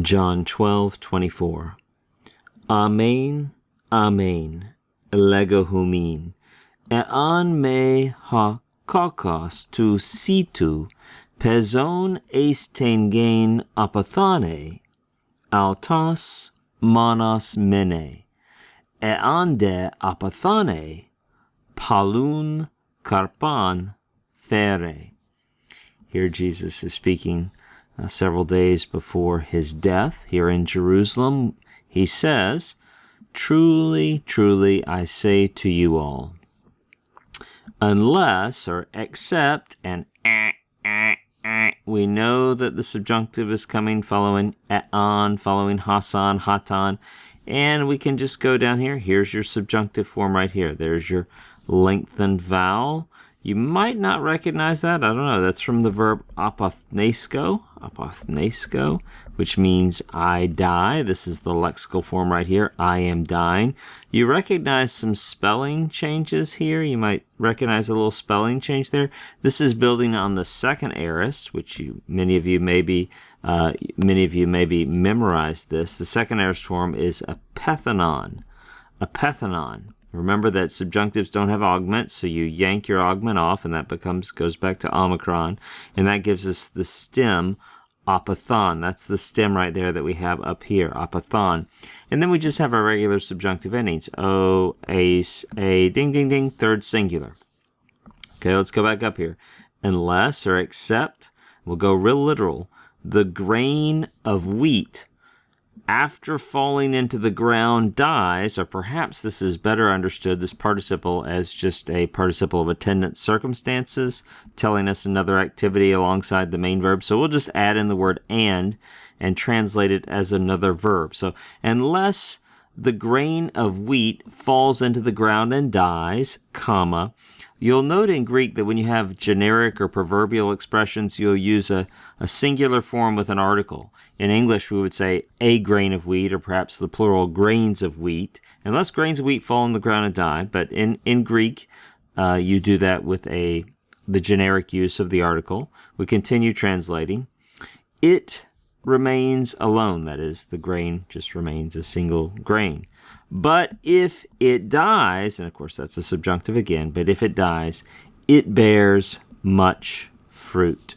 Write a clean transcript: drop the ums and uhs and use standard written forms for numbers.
John 12:24. Amen, amen, leggo humin, ean me ha kokos tu situ, pezon estengain apathane, autos monos mene, eande apathane, palun karpan fere. Here Jesus is speaking several days before his death here in Jerusalem. He says, "Truly, truly, I say to you all, unless or except," and we know that the subjunctive is coming following on, following hasan, hatan, and we can just go down here. Here's your subjunctive form right here. There's your lengthened vowel. You might not recognize that. I don't know. That's from the verb apothnesko, which means I die. This is the lexical form right here. I am dying. You recognize some spelling changes here. You might recognize a little spelling change there. This is building on the second aorist, which many of you maybe memorized this. The second aorist form is apethenon. Remember that subjunctives don't have augment, so you yank your augment off, and that goes back to omicron, and that gives us the stem apathon. That's the stem right there that we have up here, apathon. And then we just have our regular subjunctive endings. O, ace, a, ding, ding, ding, third singular. Okay, let's go back up here. Unless or except, we'll go real literal, the grain of wheat after falling into the ground dies, or perhaps this is better understood, this participle, as just a participle of attendant circumstances, telling us another activity alongside the main verb. So we'll just add in the word and translate it as another verb. So unless the grain of wheat falls into the ground and dies, comma, you'll note in Greek that when you have generic or proverbial expressions, you'll use a singular form with an article. In English, we would say a grain of wheat, or perhaps the plural grains of wheat, unless grains of wheat fall on the ground and die. But in Greek, you do that with the generic use of the article. We continue translating. It remains alone. That is, the grain just remains a single grain. But if it dies, and of course that's a subjunctive again, but if it dies, it bears much fruit.